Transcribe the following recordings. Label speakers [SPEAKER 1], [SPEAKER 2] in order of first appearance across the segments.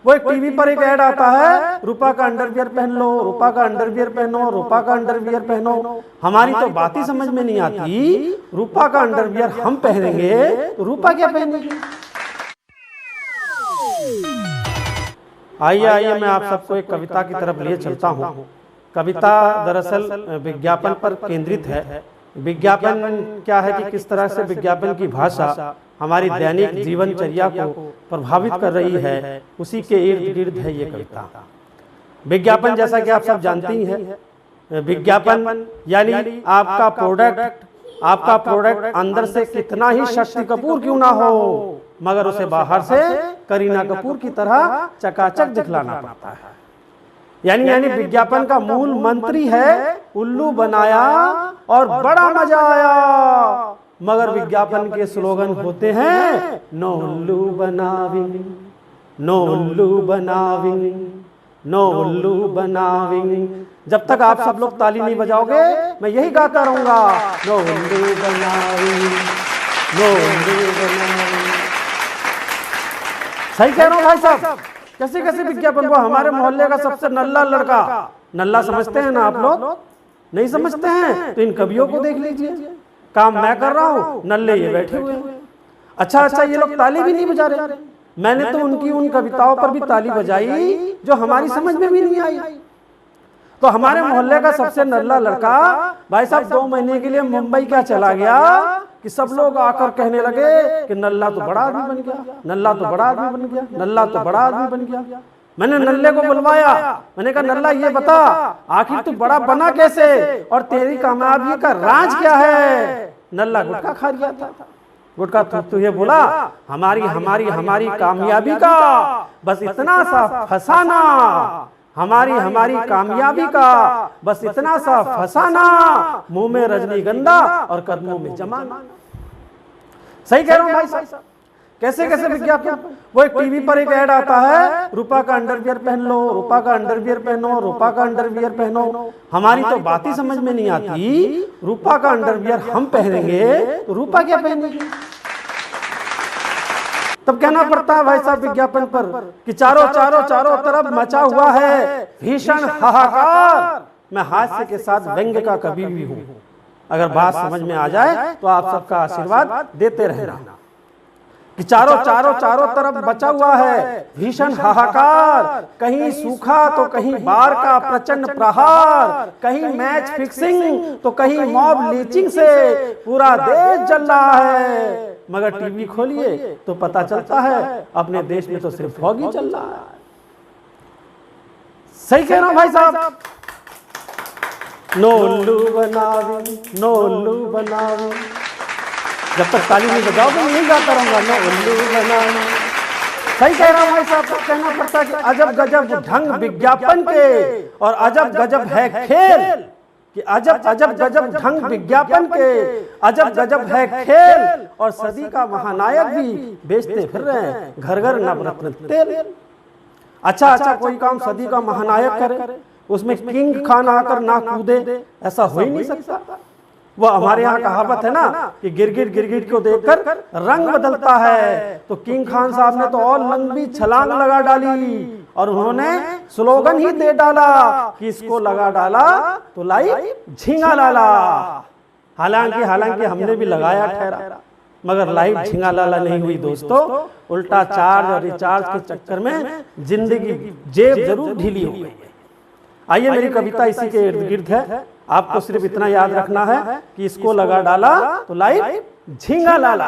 [SPEAKER 1] वो एक टीवी पर एक ऐड आता है, रूपा का अंडरवियर पहन लो, रूपा का अंडरवियर पहनो, रूपा का अंडरवियर पहनो। हमारी तो बात ही समझ में नहीं आती, रूपा का अंडरवियर हम पहनेंगे तो रूपा क्या पहनेगी। आइए आइए मैं आप सबको एक कविता की तरफ लिए चलता हूँ। कविता दरअसल विज्ञापन पर केंद्रित है। विज्ञापन क्या है कि किस तरह से विज्ञापन की भाषा हमारी दैनिक जीवनचर्या को प्रभावित कर रही है, उसी के इर्द गिर्द है ये कविता। विज्ञापन जैसा कि आप सब जानते ही हैं, विज्ञापन यानी आपका प्रोडक्ट अंदर से कितना ही शक्ति कपूर क्यों ना हो, मगर उसे बाहर से करीना कपूर की तरह चकाचक दिखलाना पड़ता है। यानी विज्ञापन का मूल मंत्र ही है उल्लू बनाया और बड़ा मजा आया, मगर विज्ञापन के स्लोगन होते हैं नो उल्लू बनाविंग, नो उल्लू बनाविंग, नो उल्लू बनाविंग। जब तक आप सब लोग ताली नहीं बजाओगे मैं यही गाता रहूंगा, नो उल्लू बनाविंग, नो उल्लू बनाविंग। सही कह रहा हूं भाई साहब। कैसे कैसे विज्ञापन को हमारे मोहल्ले का सबसे नल्ला लड़का, नल्ला समझते हैं ना आप लोग, नहीं समझते हैं तो इन कवियों को देख लीजिए। काम मैं कर रहा हूँ, नल्ले ये बैठे हुए हैं। अच्छा ये लोग ताली भी नहीं बजा रहे। मैंने तो उनकी उन कविताओं पर भी ताली बजाई जो हमारी समझ में भी नहीं आई। तो हमारे मोहल्ले का सबसे नल्ला लड़का भाई साहब 2 महीने के लिए मुंबई क्या चला गया कि सब लोग आकर कहने लगे कि नल्ला तो बड़ा आदमी बन गया, नल्ला तो बड़ा आदमी बन गया, नल्ला तो बड़ा आदमी बन गया। मैंने नल्ले को बुलवाया, मैंने कहा नल्ला ये बता आखिर तू बड़ा बना कैसे और तेरी कामयाबी का राज क्या है। नल्ला गुटखा खा गया था। गुटखा तो ये बोला हमारी कामयाबी का बस इतना सा फसाना, हमारी कामयाबी का बस इतना सा फसाना, मुंह में रजनीगंधा और कदमों में जमाना। सही कह रहा हूं भाई साहब। कैसे कैसे विज्ञापन, वो एक टीवी पर एक ऐड आता है, रूपा का अंडरवियर पहन लो, रूपा का अंडरवियर पहनो, रूपा का अंडरवियर पहनो। हमारी तो बात ही समझ में नहीं आती, रूपा का अंडरवियर हम पहनेंगे तो रूपा क्या पहनेगी। तब कहना पड़ता है भाई साहब विज्ञापन पर कि चारों तरफ मचा हुआ है भीषण हाहाकार। मैं हास्य के साथ व्यंग्य का कवि भी हूं, अगर बात समझ में आ जाए तो आप सबका आशीर्वाद देते रहना। कि चारों तरफ बचा हुआ है भीषण हाहाकार, कहीं सूखा तो कहीं बाढ़ का प्रचंड प्रहार, कहीं मैच फिक्सिंग तो कहीं मॉब लीचिंग से पूरा देश जल रहा है। मगर टीवी खोलिए तो पता चलता है अपने देश में तो सिर्फ फॉग ही चल रहा है। सही कह रहा हूं भाई साहब। नो उल्लू बनावी, नो उल्लू बनावी। जब तक ताली नहीं बजाओगे मैं नहीं गाता रहूंगा, नो उल्लू बनावी। सही कह रहा हूं भाई साहब। तो कहना पड़ता है कि अजब गजब ढंग विज्ञापन के और अजब गजब है खेल, कि अजब गजब ढंग विज्ञापन के, अजब गजब है खेल, और सदी का महानायक भी बेचते फिर रहे हैं घर घर नवरत्न तेल। अच्छा कोई काम सदी का महानायक करे, उसमें किंग खान आकर ना कूदे, ऐसा हो ही नहीं सकता। वो हमारे यहाँ कहावत है ना कि गिरगिट को देखकर रंग बदलता है। तो किंग खान साहब ने तो और लंबी छलांग लगा डाली और उन्होंने स्लोगन ही दे डाला कि इसको लगा डाला तो लाइफ झींगा लाला। हालांकि हमने भी लगाया ठहरा, मगर लाइफ झींगा लाला नहीं हुई दोस्तों। उल्टा चार्ज और रिचार्ज के चक्कर में जिंदगी जेब जरूर ढीली हो गई। आइए मेरी कविता इसी के इर्द गिर्द है। आपको सिर्फ इतना याद रखना है कि इसको लगा डाला तो लाइफ झींगा लाला।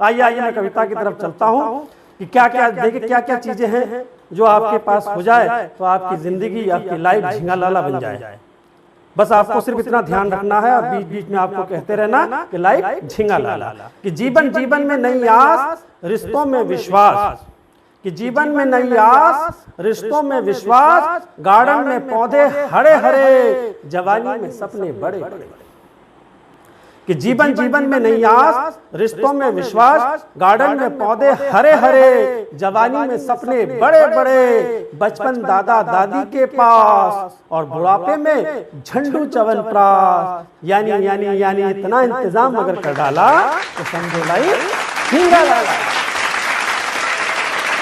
[SPEAKER 1] आइए मैं कविता की तरफ चलता हूँ कि क्या चीजें हैं जो आपके पास हो जाए तो आपकी जिंदगी, आपकी लाइफ झींगा लाला बन जाए। बस आपको सिर्फ इतना ध्यान रखना है और बीच बीच में आपको कहते रहना कि लाइफ झींगा लाला। कि जीवन में नई आस, रिश्तों में विश्वास, कि जीवन में नई आस, रिश्तों में विश्वास, गार्डन में पौधे हरे हरे, जवानी में सपने बड़े बड़े। कि जीवन में नई आस, रिश्तों में विश्वास, गार्डन में पौधे हरे हरे, जवानी में सपने बड़े बड़े, बचपन दादा दादी के पास और बुढ़ापे में झंडू च्यवनप्राश। यानी इतना इंतजाम अगर कर डाला तो समझो लाइफ झींगा लाला।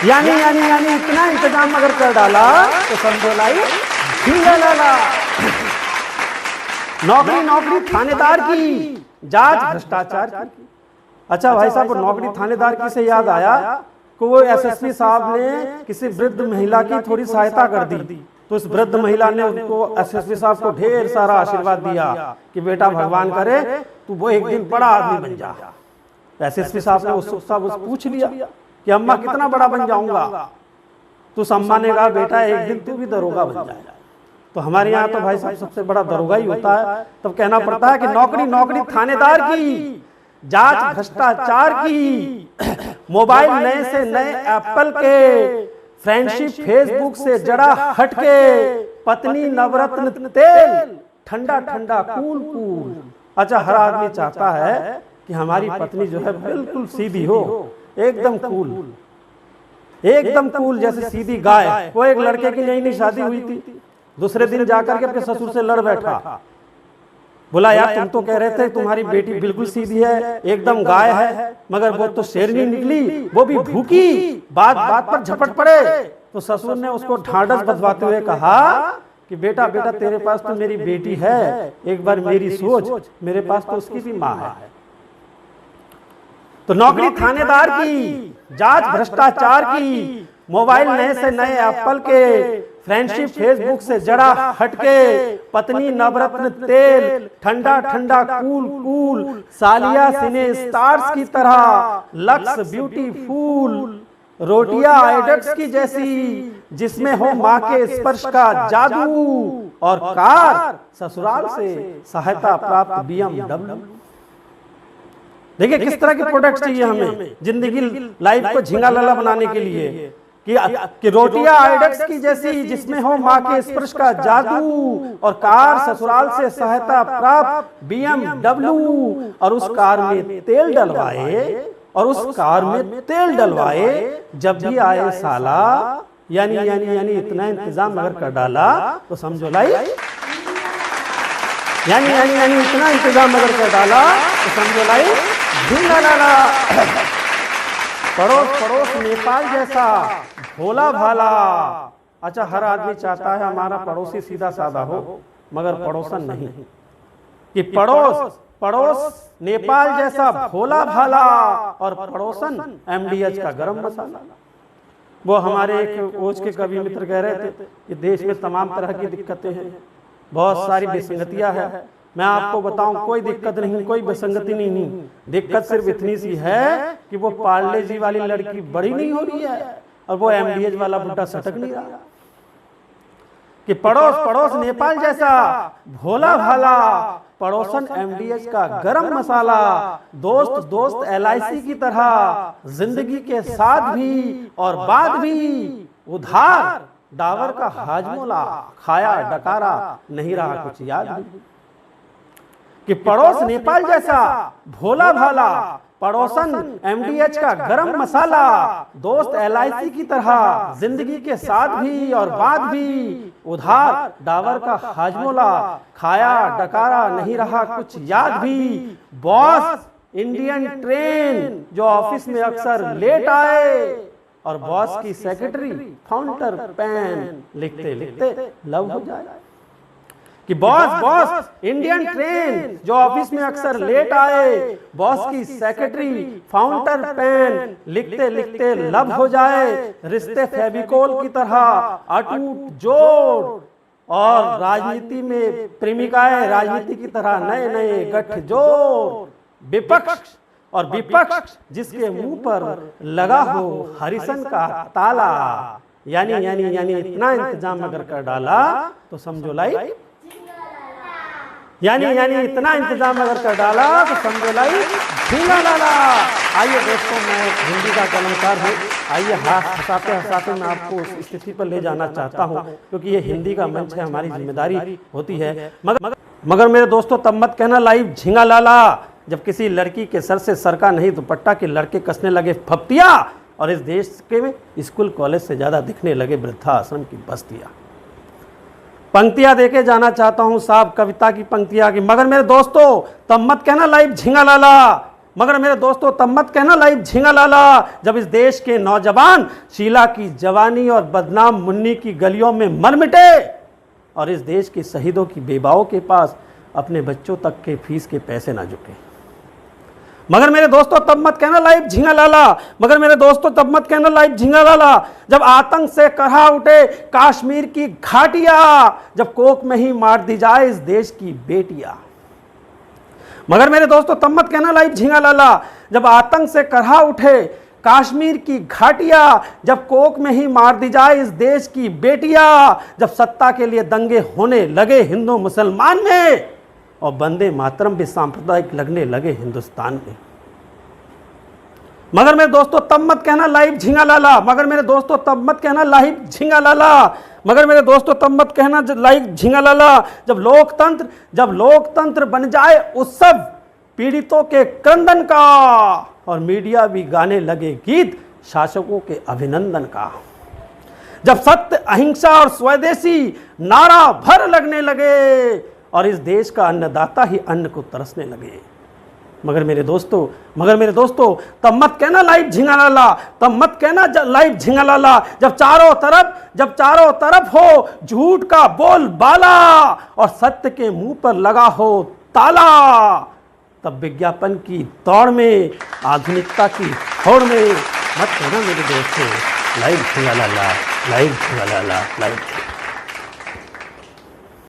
[SPEAKER 1] यानी इतना इंतजाम अगर कर डाला तो समझो लाई झींगा लाला। नौकरी थानेदार की, जांच भ्रष्टाचार की। अच्छा भाई साहब, नौकरी थानेदार की से याद आया कि वो एसएसपी साहब ने किसी वृद्ध महिला की थोड़ी सहायता कर दी, तो इस वृद्ध महिला ने उसको, एसएसपी साहब को ढेर सारा आशीर्वाद दिया कि बेटा भगवान करे तू वो एक दिन बड़ा आदमी बन जा। एसएसपी साहब ने उससे पूछ लिया कि अम्मा कितना बड़ा बन जाऊंगा, तो अम्मा ने कहा बेटा एक दिन तू भी दरोगा बन जाएगा। तो हमारे यहाँ तो भाई साहब सबसे बड़ा दरोगा ही होता है। तब कहना पड़ता है कि नौकरी थानेदार की, जांच भ्रष्टाचार की, मोबाइल नए से नए एप्पल के, फ्रेंडशिप फेसबुक से जड़ा हटके, पत्नी नवरत्न तेल, ठंडा ठंडा कूल कूल। अच्छा, हर आदमी चाहता है कि हमारी पत्नी जो है बिल्कुल सीधी हो, एकदम कूल जैसे सीधी गाय। वो एक लड़के की नई शादी हुई थी, दूसरे दिन जाकर के अपने ससुर से लड़ बैठा, बोला यार तुम तो कह रहे थे तुम्हारी बेटी बिल्कुल सीधी है, एकदम गाय है, मगर वो तो शेरनी निकली, वो भी भूखी, बात बात पर झपट पड़े। तो ससुर ने उसको ढांढस बंधवाते हुए कहा कि बेटा तेरे पास तो मेरी बेटी है, एक बार मेरी सोच, मेरे पास तो उसकी भी माँ है। तो नौकरी थानेदार की, जांच भ्रष्टाचार की, मोबाइल नए से नए एप्पल के, फ्रेंडशिप फेसबुक से जड़ा हटके, पत्नी नवरत्न तेल, ठंडा ठंडा कूल कूल, सालिया सिने स्टार्स की तरह, लक्स ब्यूटीफुल, रोटियां आइडक्स की जैसी, जिसमें हो माँ के स्पर्श का जादू, और कार ससुराल से सहायता प्राप्त BMW। देखिए किस तरह के प्रोडक्ट चाहिए हमें जिंदगी लाइफ को झींगा लाला बनाने के लिए, कि रोटियां आइडक्स की जैसी, जिसमें हो माँ के स्पर्श का जादू, और कार ससुराल से सहायता प्राप्त BMW, और उस कार में तेल डलवाए, जब भी आए साला। यानी इतना इंतजाम अगर कर डाला तो समझो लाई, यानी इतना इंतजाम अगर कर डाला तो समझो लाई झींगा लाला। पड़ोस नेपाल जैसा भोला भाला। अच्छा, हर आदमी चाहता है हमारा पड़ोसी सीधा साधा हो, मगर पड़ोसन नहीं, कि पड़ोस नेपाल जैसा भोला भाला, और पड़ोसन MDH का गरम मसाला। वो हमारे एक ओज के कवि मित्र कह रहे थे कि देश में तमाम तरह की दिक्कतें हैं, बहुत सारी विसंगतियां हैं। मैं आपको बताऊं कोई दिक्कत नहीं, कोई विसंगति नहीं, दिक्कत सिर्फ इतनी सी है कि वो पार्ले जी वाली लड़की बड़ी नहीं हो रही है, और वो MDH वाला बुड्ढा सटक नहीं रहा। कि पड़ोस नेपाल जैसा भोला भाला, पड़ोसन MDH का गरम मसाला, दोस्त LIC की तरह, जिंदगी के साथ भी और बाद भी, उधार डावर का हाजमोला, खाया डकारा नहीं रहा कुछ याद भी। कि पड़ोस नेपाल जैसा भोला भाला, पड़ोसन MDH का गरम मसाला, दोस्त LIC की तरह, जिंदगी के साथ भी और बाद भी, उधार डावर का हाजमोला, खाया डकारा नहीं रहा कुछ याद भी। बॉस इंडियन ट्रेन जो ऑफिस में अक्सर लेट आए, और बॉस की सेक्रेटरी फाउंटर पेन लिखते लिखते लव हो जाए। कि बॉस इंडियन ट्रेन जो ऑफिस में अक्सर लेट आए, बॉस की सेक्रेटरी फाउंटर पेन लिखते लिखते लब हो जाए। रिश्ते फेविकोल की तरह अटूट जोड़, और राजनीति में प्रेमिकाएं राजनीति की तरह नए नए गठजोड़। विपक्ष जिसके मुंह पर लगा हो हरिसन का ताला। यानी इतना इंतजाम अगर कर डाला तो समझो लाई, यानी इतना इंतजाम अगर कर डाला तो समझो लाई झींगा लाला। आइए दोस्तों, मैं हिंदी का कलमकार हूँ, आइए हंसाते मैं आपको उस स्थिति पर ले जाना चाहता हूँ, क्योंकि ये हिंदी का मंच है, हमारी जिम्मेदारी होती है। मगर मेरे दोस्तों, तब मत कहना लाइव झींगा लाला जब किसी लड़की के सर से सरका नहीं दुपट्टा के लड़के कसने लगे फप्तियाँ, और इस देश के में स्कूल कॉलेज से ज़्यादा दिखने लगे वृद्धाश्रम की बस्तियाँ। पंक्तियां देके जाना चाहता हूं साहब, कविता की पंक्तियां की। मगर मेरे दोस्तों, तब मत कहना लाइव झींगा लाला मगर मेरे दोस्तों तब मत कहना लाइव झिंगा लाला, जब इस देश के नौजवान शीला की जवानी और बदनाम मुन्नी की गलियों में मर मिटे और इस देश के शहीदों की बेवाओं के पास अपने बच्चों तक के फीस के पैसे ना झुके। मगर मेरे दोस्तों तब मत कहना लाइव झिंगा लाला, मगर मेरे दोस्तों तब मत कहना लाइव झिंगा लाला, जब आतंक से करहा उठे कश्मीर की घाटियां, जब कोक में ही मार दी जाए इस देश की बेटियां। मगर मेरे दोस्तों तब मत कहना लाइव झिंगा लाला, जब आतंक से करहा उठे कश्मीर की घाटियां, जब कोक में ही मार दी जाए इस देश की बेटियां, जब सत्ता के लिए दंगे होने लगे हिंदू मुसलमान में और वंदे मातरम भी सांप्रदायिक लगने लगे हिंदुस्तान में। मगर मेरे दोस्तों तब मत कहना लाइव झिंगा लाला, मगर मेरे दोस्तों तब मत कहना लाइव झिंगा लाला, मगर मेरे दोस्तों तब मत कहना लाइव झिंगा लाला, जब लोकतंत्र बन जाए उत्सव पीड़ितों के क्रंदन का और मीडिया भी गाने लगे गीत शासकों के अभिनंदन का, जब सत्य अहिंसा और स्वदेशी नारा भर लगने लगे और इस देश का अन्नदाता ही अन्न को तरसने लगे। मगर मेरे दोस्तों तब मत कहना लाइव झिंगा लाला, तब मत कहना लाइव झिंगा लाला, जब चारों तरफ हो झूठ का बोल बाला और सत्य के मुंह पर लगा हो ताला, तब विज्ञापन की दौड़ में आधुनिकता की होड़ में मत कहना मेरे दोस्तों लाइव झिंगा लाला, लाइव झिंगा लाला, लाइव।